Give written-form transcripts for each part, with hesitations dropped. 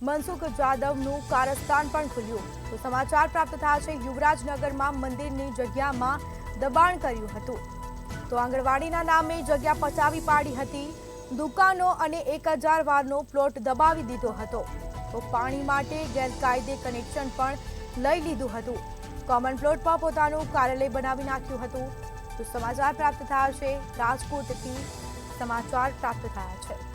મનસુખ જાદવનું કારસ્તાન પણ ખુલ્યું। તો સમાચાર પ્રાપ્ત થયા છે યુવરાજનગરમાં મંદિરની જગ્યામાં દબાણ કર્યું હતું। તો આંગણવાડીના નામે જગ્યા પચાવી પાડી હતી। દુકાનો અને 1000 વારનો પ્લોટ દબાવી દીધો હતો। તો પાણી માટે ગેરકાયદે કનેક્શન પણ લઈ લીધું હતું। કોમન પ્લોટમાં પોતાનું કાર્યાલય બનાવી નાખ્યું હતું। તો સમાચાર પ્રાપ્ત થયા છે રાજકોટથી સમાચાર પ્રાપ્ત થયા છે।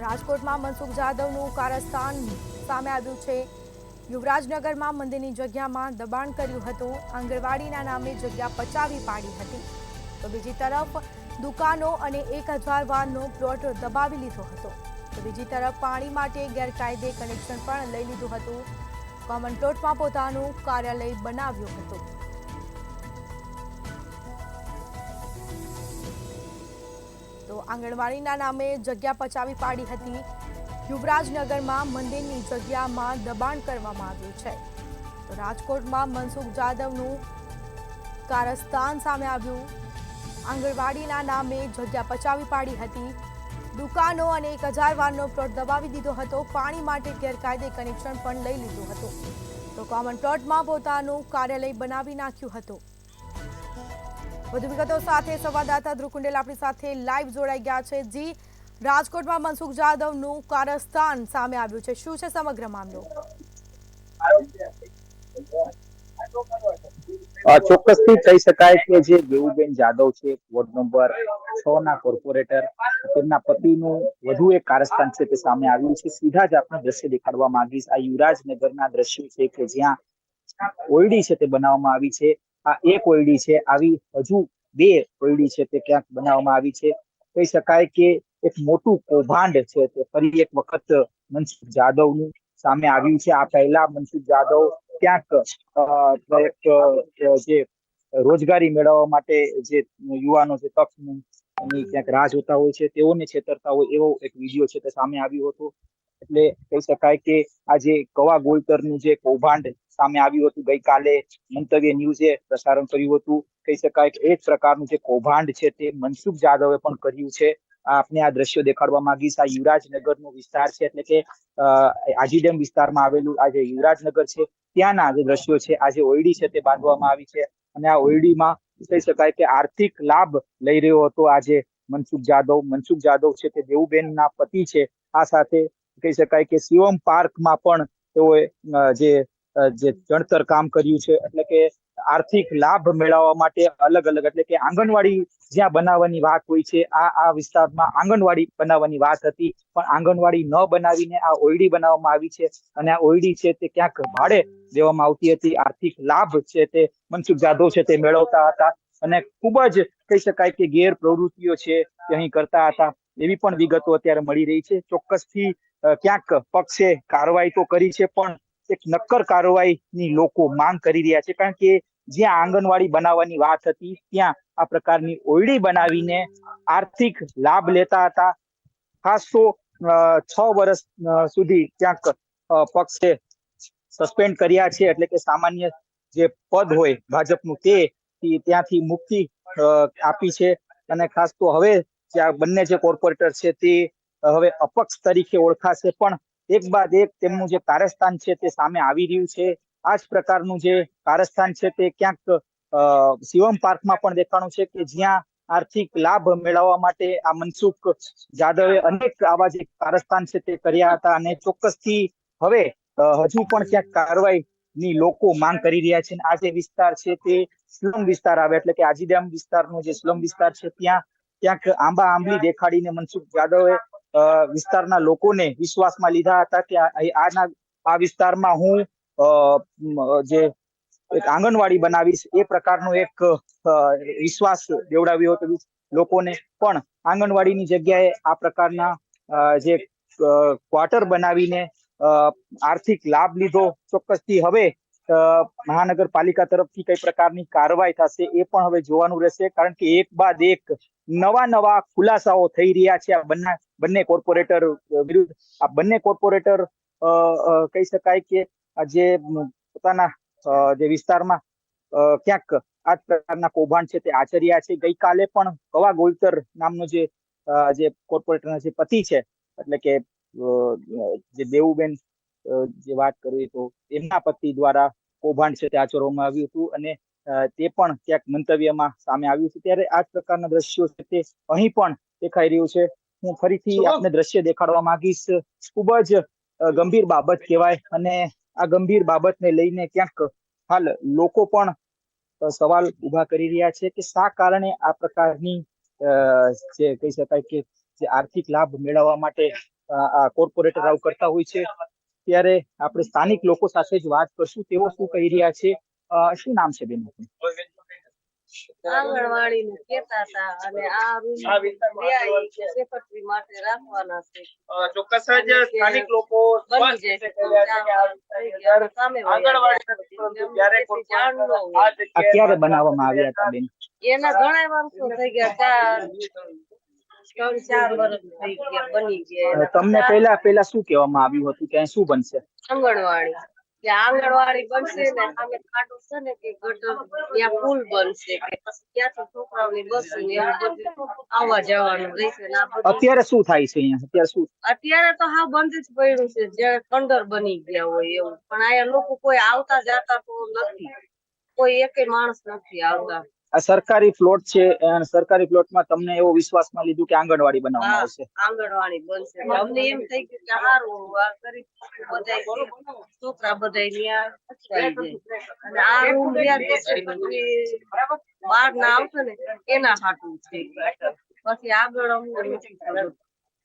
રાજકોટમાં મનસુખ જાદવનું કારસ્તાન સામે આવ્યું છે। યુવરાજનગરમાં મંદિરની જગ્યામાં દબાણ કર્યું હતું। આંગણવાડીના નામે જગ્યા પચાવી પાડી હતી। તો બીજી તરફ દુકાનો અને 1000 વારનો પ્લોટ દબાવી લીધો હતો। તો બીજી તરફ પાણી માટે ગેરકાયદે કનેક્શન પણ લઈ લીધું હતું। કોમન પ્લોટમાં પોતાનું કાર્યાલય બનાવ્યું હતું। તો આંગણવાડીના નામે જગ્યા પચાવી પાડી હતી। યુવરાજનગરમાં મંદિરની જગ્યામાં દબાણ કરવામાં આવ્યું છે। તો રાજકોટમાં મનસુખ જાદવનું કારસ્તાન સામે આવ્યું। આંગણવાડીના નામે જગ્યા પચાવી પાડી હતી। દુકાનો અને 1000 વારનો પ્લોટ દબાવી દીધો હતો। પાણી માટે ગેરકાયદે કનેક્શન પણ લઈ લીધું હતું। તો કોમન પ્લોટમાં પોતાનું કાર્યાલય બનાવી નાખ્યું હતું। વધુ વિગતો સાથે સંવાદદાતા ધ્રુવ કુંડેલ આપણી સાથે લાઈવ જોડાઈ ગયા છે। જી, રાજકોટમાં મનસુખ જાદવનું કારસ્તાન સામે આવ્યું છે, શું છે સમગ્ર મામલો? ચોક્કસથી કહી શકાય કે જે દેવુબેન જાદવ છે, વોર્ડ નંબર 6 ના કોર્પોરેટર, તેમના પતિનું વધુ એક કારસ્તાન છે તે સામે આવ્યું છે। સીધા જ આપણે દ્રશ્ય દેખાડવા માંગીશ। આ યુવરાજનગરના દ્રશ્યો છે કે જ્યાં ઓયડી છે તે બનાવવામાં આવી છે। આ એક ઓયડી છે, આવી હજુ 2 ઓયડી છે તે ક્યાંક બનાવવામાં આવી છે। કહી શકાય કે એક મોટું કૌભાંડ છે તે ફરી એક વખત મનસુખ જાદવનું સામે આવ્યું છે। આ પહેલા મનસુખ જાદવ ક્યાંક જે રોજગારી મેળવવા માટે જે યુવાનો છે તકની ક્યાંક રાહ જોતા હોય છે તેઓને છેતરતા હોય એવો એક વિડીયો છે તે સામે આવ્યો હતો। એટલે કહી શકાય કે આજે કવા ગોલતરનું જે કૌભાંડ સામે આવ્યું હતું, ગઈકાલે મંતવ્ય ન્યૂઝે પ્રસારણ કર્યું હતું। કહી શકાય કે એક પ્રકારનું જે કૌભાંડ છે તે મનસુખ જાદવે પણ કર્યું છે। આપને આ દ્રશ્યો દેખાડવા માંગીશ। આ યુવરાજનગરનો વિસ્તાર છે, એટલે કે આજીડેમ વિસ્તારમાં આવેલું આ જે યુવરાજનગર છે ત્યાંના જે દ્રશ્યો છે। આ જે ઓયડી છે તે બાંધવામાં આવી છે અને આ ઓયડીમાં કહી શકાય કે આર્થિક લાભ લઈ રહ્યો હતો આજે મનસુખ જાદવ છે તે દેવુબેનના પતિ છે। આ સાથે કહી શકાય કે શિવમ પાર્કમાં પણ તેઓએ જે જણતર કામ કર્યું છે, એટલે કે આર્થિક લાભ મેળવવા માટે અલગ અલગ, એટલે કે આંગણવાડી જ્યાં બનાવવાની વાત હોય છે, આ વિસ્તારમાં આંગણવાડી બનાવવાની વાત હતી, પણ આંગણવાડી ન બનાવીને આ ઓયડી બનાવવામાં આવી છે અને આ ઓયડી છે તે ક્યાંક ભાડે દેવામાં આવતી હતી। આર્થિક લાભ છે તે મનસુખ જાદવ છે તે મેળવતા હતા અને ખૂબ જ કહી શકાય કે ગેર પ્રવૃત્તિઓ છે તે અહીં કરતા હતા એવી પણ વિગતો અત્યારે મળી રહી છે। ચોક્કસથી ક્યાંક પક્ષે કાર્યવાહી તો કરી છે, પણ એક નક્કર કાર્યવાહીની લોકો માંગ કરી રહ્યા છે, કારણ કે જ્યાં આંગણવાડી બનાવવાની વાત હતી ત્યાં આ પ્રકારની ઓયડી બનાવીને આર્થિક લાભ લેતા હતા। ખાસ તો 6 વર્ષ સુધી ક્યાંક પક્ષે સસ્પેન્ડ કર્યા છે, એટલે કે સામાન્ય જે પદ હોય ભાજપનું તે ત્યાંથી મુક્તિ આપી છે અને ખાસ તો હવે જે બંને જે કોર્પોરેટર છે તે હવે અપક્ષ તરીકે ઓળખાશે, પણ એક બાદ એક તેમનું જે કારસ્તાન છે તે સામે આવી રહ્યું છે। આ જ પ્રકારનું જે કારસ્તાન છે તે ક્યાંક શિવમ પાર્કમાં પણ દેખાણું છે કે જ્યાં આર્થિક લાભ મેળવવા માટે આ મનસુખ જાદવે અનેક આવા જે કારસ્તાન છે તે કર્યા હતા અને ચોક્કસથી હવે હજુ પણ ક્યાંક કાર્યવાહીની લોકો માંગ કરી રહ્યા છે। આ જે વિસ્તાર છે તે સ્લમ વિસ્તાર આવે, એટલે કે આજીડેમ વિસ્તારનો જે સ્લમ વિસ્તાર છે ત્યાં ક્યાંક આંબલી દેખાડીને મનસુખ જાદવે વિસ્તારના લોકોને વિશ્વાસમાં લીધા હતા કે આ વિસ્તારમાં હું જે એક આંગણવાડી બનાવીશ, એ પ્રકારનો એક વિશ્વાસ દેવડાવ્યો હતો લોકોને। પણ આંગણવાડીની જગ્યાએ આ પ્રકારના જે ક્વાર્ટર બનાવીને આર્થિક લાભ લીધો। ચોક્કસથી હવે મહાનગરપાલિકા તરફથી કઈ પ્રકારની કાર્યવાહી થશે એ પણ હવે જોવાનું રહેશે, કારણ કે એક બાદ એક નવા ખુલાસાઓ થઈ રહ્યા છે આ બંને કોર્પોરેટર વિરુદ્ધ। આ બંને કોર્પોરેટર કહી શકાય કે જે પોતાના જે વિસ્તારમાં ક્યાંક આ પ્રકારના કૌભાંડ છે તે આચર્યા છે। ગઈકાલે પણ કવા ગોલતર નામનો જે જે કોર્પોરેટરના જે પતિ છે, એટલે કે જે દેવુબેન જે વાત કરવી તો એમના પતિ દ્વારા કૌભાંડ છે તે આચરવામાં આવ્યું હતું, અને તે પણ ક્યાંક મંતવ્યમાં સામે આવ્યું છે. ત્યારે આ પ્રકારના દ્રશ્યો છે તે અહીં પણ દેખાઈ રહ્યું છે. હું ફરીથી આપને દ્રશ્ય દેખાડવા માંગીશ. ખૂબ જ ગંભીર બાબત કહેવાય, અને આ ગંભીર બાબતને લઈને ક્યાંક હાલ લોકો પણ સવાલ ઉભા કરી રહ્યા છે કે શા કારણે આ પ્રકારની જે કહી શકાય કે જે આર્થિક લાભ મેળવવા માટે આ કોર્પોરેટર આવું કરતા હોય છે. ત્યારે આપણે સ્થાનિક લોકો સાથે જ વાત કરશું, તેઓ શું કહી રહ્યા છે. શું નામ છે બેન? આંગણવાડી નું કેતા હતા, અને આ રૂમ સેક્રેટરી માટે રાખવાના છે. ચોક્કસ જ સ્થાનિક લોકો ક્યારે બનાવવામાં આવ્યા હતા બેન? એના ઘણા વર્ષો થઈ ગયા, 3-4 વર્ષ થઈ ગયા બની ગયા. તમને પહેલા શું કહેવામાં આવ્યું હતું કે શું બનશે? આંગણવાડી બનશે ને સામે ખાટો છે ને કે ગટર ત્યાં પુલ બનશે, કે પછી ત્યાંથી છોકરાઓની બસ ને એવું બધું આવવા જવાનું રહેશે. અત્યારે શું થાય છે અહીંયા? અત્યારે તો હા બંધ જ પડ્યું છે, જે ખંડર બની ગયા હોય એવું. પણ અહીંયા લોકો કોઈ આવતા જતા તો નથી, કોઈ એકે માણસ નથી આવતા. આ સરકારી પ્લોટ છે, અને સરકારી પ્લોટમાં તમને એવો વિશ્વાસમાં લીધું કે આંગણવાડી બનાવવામાં આવશે? આંગણવાડી બનશે. અમને એમ થઈ ગયું કે સારું, આ ગરીબ બધા છોકરા બધા ત્યાં અટકાઈ જાય, અને આ રૂમ બહાર ના આવશે ને એના હાટું છે. પછી આગળ અમને નથી ખબર,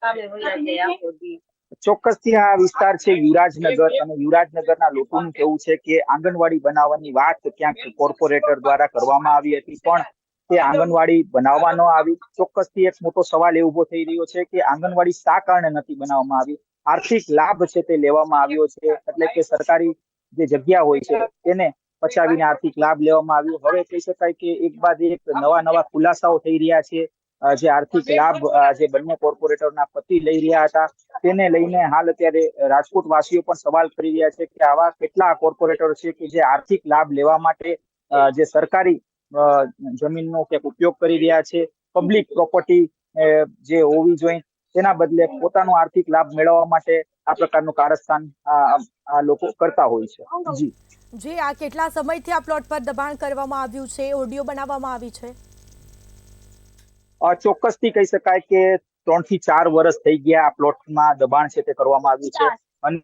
સામે વયા જાય આખો દી. ચોક્કસથી આ વિસ્તાર છે યુવરાજનગર, અને યુવરાજનગરના લોકોનું કહેવું છે કે આંગણવાડી બનાવવાની વાત ક્યાંક કોર્પોરેટર દ્વારા કરવામાં આવી હતી, પણ તે આંગણવાડી બનાવવા ન આવી. ચોક્કસથી એક મોટો સવાલ એ ઉભો થઈ રહ્યો છે કે આંગણવાડી શા કારણે નથી બનાવવામાં આવી? આર્થિક લાભ છે તે લેવામાં આવ્યો છે, એટલે કે સરકારી જે જગ્યા હોય છે તેને પચાવીને આર્થિક લાભ લેવામાં આવ્યો. હવે કહી શકાય કે એક બાદ એક નવા ખુલાસાઓ થઈ રહ્યા છે. જે આર્થિક લાભ જે બંને કોર્પોરેટરના પતિ લઈ રહ્યા હતા, તેને લઈને હાલ અત્યારે રાજકોટ વાસીઓ પણ સવાલ કરી રહ્યા છે કે આવા કેટલા કોર્પોરેટર છે કે જે આર્થિક લાભ લેવા માટે જે સરકારી જમીનનો ક્યાંક ઉપયોગ કરી રહ્યા છે, પબ્લિક પ્રોપર્ટી જે હોવી જોઈએ તેના બદલે પોતાનો આર્થિક લાભ મેળવવા માટે આ પ્રકારનું કારસ્તાન આ લોકો કરતા હોય છે. જી, આ કેટલા સમયથી આ પ્લોટ પર દબાણ કરવામાં આવ્યું છે? ઓડિયો બનાવવામાં આવી છે? ચોક્કસથી કહી શકાય કે 3 થી 4 વર્ષ થઈ ગયા આ પ્લોટમાં દબાણ છે તે કરવામાં આવ્યું છે, અને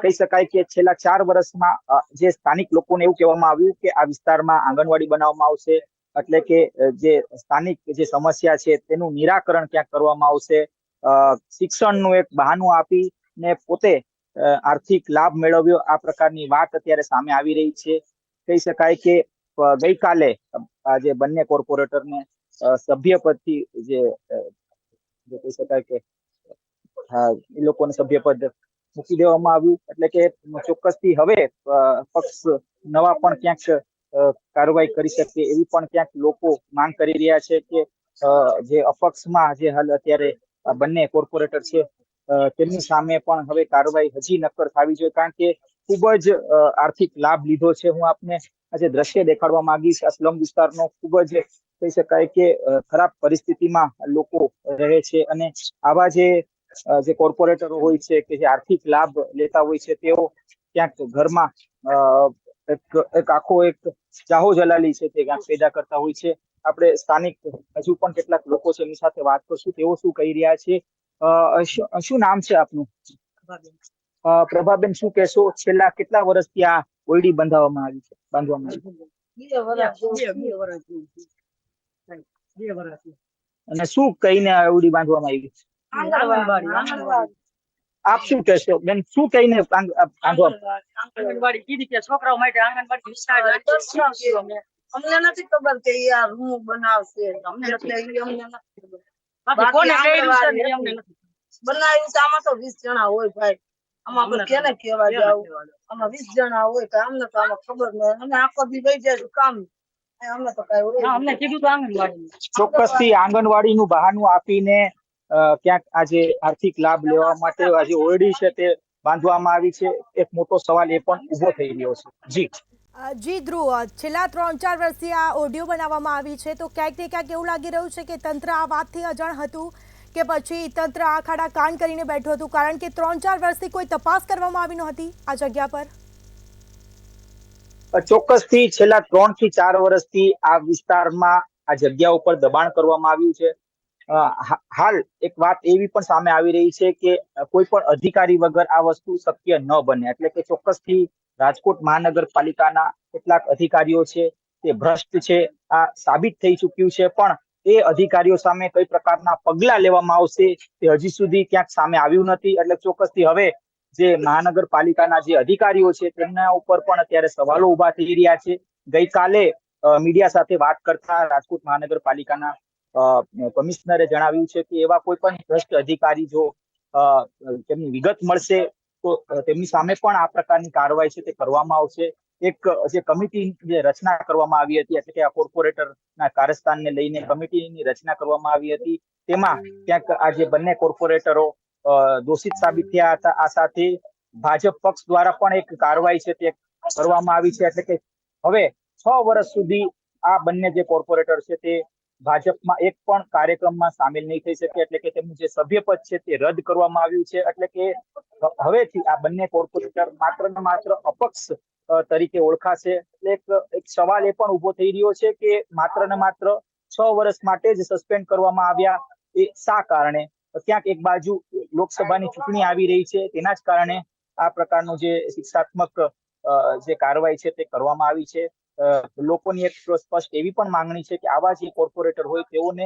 કહી શકાય કે છેલ્લા 4 વર્ષમાં જે સ્થાનિક લોકોને એવું કહેવામાં આવ્યું કે આ વિસ્તારમાં આંગણવાડી બનાવવામાં આવશે, એટલે કે જે સ્થાનિક જે સમસ્યા છે તેનું નિરાકરણ ક્યાંક કરવામાં આવશે. શિક્ષણનું એક બહાનું આપીને પોતે આર્થિક લાભ મેળવ્યો, આ પ્રકારની વાત અત્યારે સામે આવી રહી છે. કહી શકાય કે ગઈકાલે જે બંને કોર્પોરેટરને સભ્યપદથી જે કહી શકાય કે એ લોકોને સભ્યપદ મૂકી દેવામાં આવ્યું, એટલે કે ચોક્કસથી હવે પક્ષ નવા પણ ક્યાંક કાર્યવાહી કરી શકે એવી પણ ક્યાંક લોકો માંગ કરી રહ્યા છે કે જે અપક્ષમાં જે હાલ અત્યારે બંને કોર્પોરેટર છે તેમની સામે પણ હવે કાર્યવાહી હજી નક્કર થવી જોઈએ, કારણ કે ખૂબ જ આર્થિક લાભ લીધો છે. હું આપને આજે દ્રશ્ય દેખાડવા માંગીશ. આ સ્લમ વિસ્તારનો ખૂબ જ કહી શકાય કે ખરાબ પરિસ્થિતિમાં લોકો રહે છે, અને આવા જે કોર્પોરેટરો હોય છે કે જે આર્થિક લાભ લેતા હોય છે, તેઓ ક્યાંક ઘરમાં એક આખો એક જાહો જલાલી છે તે ક્યાંક પેદા કરતા હોય છે. આપણે સ્થાનિક હજુ પણ કેટલાક લોકો છે એમની સાથે વાત કરશું, તેઓ શું કહી રહ્યા છે. શું નામ છે આપનું? પ્રભાબેન, શું કહેશો? છેલ્લા કેટલા વર્ષથી આ ઓયડી બાંધવામાં આવી છે? અને શું કહીને ઓયડી બાંધવામાં આવી છે? આપ શું કહેશો બેન? શું કહીને આંગણવાડી કીધી કે છોકરાઓ માટે આંગણવાડી અમને નથી ખબર કે આ રૂમ બનાવશે. અમને બનાવ્યું છે. આમાં તો 20 જણા હોય ભાઈ, આમાં કેને કેવા જાવ? આમાં 20 જણા હોય તો અમને તો આમાં ખબર નહીં. અમે આખો દી વહી જાય કામ, અમને તો કઈ હોય. અમને કીધું તો આંગણવાડી ચોક્કસથી આંગણવાડીનું બહાનું આપીને ક્યાંક આજે આર્થિક લાભ લેવા માટે આજે ઓરડી છે તે બાંધવામાં આવી છે. એક મોટો સવાલ એ પણ ઉભો થઈ રહ્યો છે. જી, જી ધ્રુવ, છેલ્લા 3-4 વર્ષથી આ ઓડિયો બનાવવામાં આવી છે, તો ક્યાંક ને ક્યાંક એવું લાગી રહ્યું છે કે તંત્ર આ વાતથી અજાણ હતું કે પછી તંત્ર આ ખાડા કાંડ કરીને બેઠું હતું, કારણ કે 3-4 વર્ષથી કોઈ તપાસ કરવામાં આવી નહોતી આ જગ્યા પર? ચોક્કસથી છેલ્લા 3 થી 4 વર્ષથી આ વિસ્તારમાં આ જગ્યા ઉપર દબાણ કરવામાં આવ્યું છે. હાલ એક વાત એવી પણ સામે આવી રહી છે કે કોઈ પણ અધિકારી વગર આ વસ્તુ શક્ય ન બને, એટલે કે ચોક્કસથી રાજકોટ મહાનગરપાલિકાના કેટલાક અધિકારીઓ છે તે ભ્રષ્ટ છે, આ સાબિત થઈ ચૂક્યું છે. પણ એ અધિકારીઓ સામે કઈ પ્રકારના પગલા લેવામાં આવશે તે હજી સુધી ક્યાંક સામે આવ્યું નથી. એટલે ચોક્કસથી હવે જે મહાનગરપાલિકાના જે અધિકારીઓ છે તેમના ઉપર પણ અત્યારે સવાલો ઉભા થઈ રહ્યા છે. ગઈકાલે મીડિયા સાથે વાત કરતા રાજકોટ મહાનગરપાલિકાના કમિશનરે જણાવ્યું છે કે એવા કોઈ પણ ભ્રષ્ટ અધિકારી જો તેમની વિગત મળશે તો તેમની સામે પણ આ પ્રકારની કાર્યવાહી છે તે કરવામાં આવશે. એક જે કમિટી જે રચના કરવામાં આવી હતી, એટલે કે આ કોર્પોરેટરના કારસ્તાનને લઈને કમિટીની રચના કરવામાં આવી હતી, તેમાં ક્યાંક આ જે બંને કોર્પોરેટરો દોષિત સાબિત થયા હતા. આ સાથે ભાજપ પક્ષ દ્વારા પણ એક કાર્યવાહી છે તે કરવામાં આવી છે. એટલે કે હવે 6 વર્ષ સુધી આ બંને જે કોર્પોરેટર છે તે ભાજપમાં એક પણ કાર્યક્રમમાં સામેલ નહીં થઈ શકે, એટલે કે તેમનું જે સભ્યપદ છે તે રદ કરવામાં આવ્યું છે. એટલે કે હવેથી આ બંને કોર્પોરેટર માત્ર ને માત્ર અપક્ષ તરીકે ઓળખાશે. એટલે એક સવાલ એ પણ ઉભો થઈ રહ્યો છે કે માત્ર ને માત્ર 6 વર્ષ માટે જ સસ્પેન્ડ કરવામાં આવ્યા, એ શા કારણે? ક્યાંક એક બાજુ લોકસભાની ચૂંટણી આવી રહી છે, તેના જ કારણે આ પ્રકારનું જે શિક્ષાત્મક જે કાર્યવાહી છે તે કરવામાં આવી છે. લોકોની એક સ્પષ્ટ એવી પણ માંગણી છે કે આવા જે કોર્પોરેટર હોય તેઓને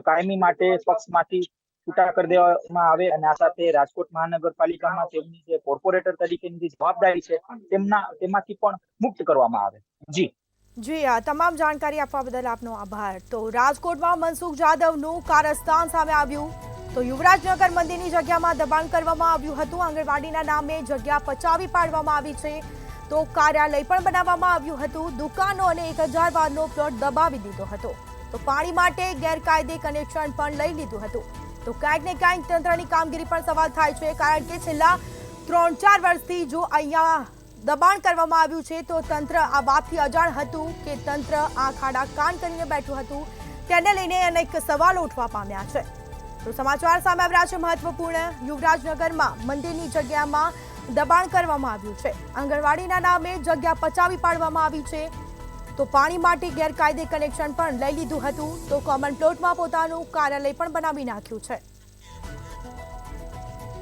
કાયમી માટે પક્ષમાંથી છૂટા કરી દેવામાં આવે અને આ સાથે રાજકોટ મહાનગરપાલિકામાં તેમની જે કોર્પોરેટર તરીકેની જે જવાબદારી છે તેમાંથી પણ મુક્ત કરવામાં આવે. જી, આ તમામ જાણકારી આપવા બદલ આપનો આભાર. તો રાજકોટમાં મનસુખ જાદવનું કારસ્તાન સામે આવ્યું. તો યુવરાજનગર મંદિરની જગ્યામાં દબાણ કરવામાં આવ્યું હતું. આંગણવાડીના નામે જગ્યા પચાવી પાડવામાં આવી છે. તો કાર્યાલય પણ બનાવવામાં આવ્યું હતું. દુકાનો અને 1000 વારનો પ્લોટ દબાવી દીધો હતો. તો પાણી માટે ગેરકાયદે કનેક્શન પણ લઈ લીધું હતું. તો ક્યાંક ને ક્યાંક તંત્રની કામગીરી પણ સવાલ થાય છે, કારણ કે છેલ્લા 3-4 વર્ષથી જો અહીંયા દબાણ કરવામાં આવ્યું છે તો તંત્ર આ વાતથી અજાણ હતું કે તંત્ર આ ખાડા કાન કરીને બેઠું હતું. તેને લઈને અનેક સવાલો ઉઠવા પામ્યા છે. તો સમાચાર સામે આવ્યા છે મહત્વપૂર્ણ. યુવરાજનગરમાં મંદિરની જગ્યામાં દબાણ કરવામાં આવ્યું છે. આંગણવાડીના નામે જગ્યા પચાવી પાડવામાં આવી છે. તો પાણી માટે ગેરકાયદે કનેક્શન પણ લઈ લીધું હતું. તો કોમન પ્લોટમાં પોતાનું કાર્યાલય પણ બનાવી નાખ્યું છે.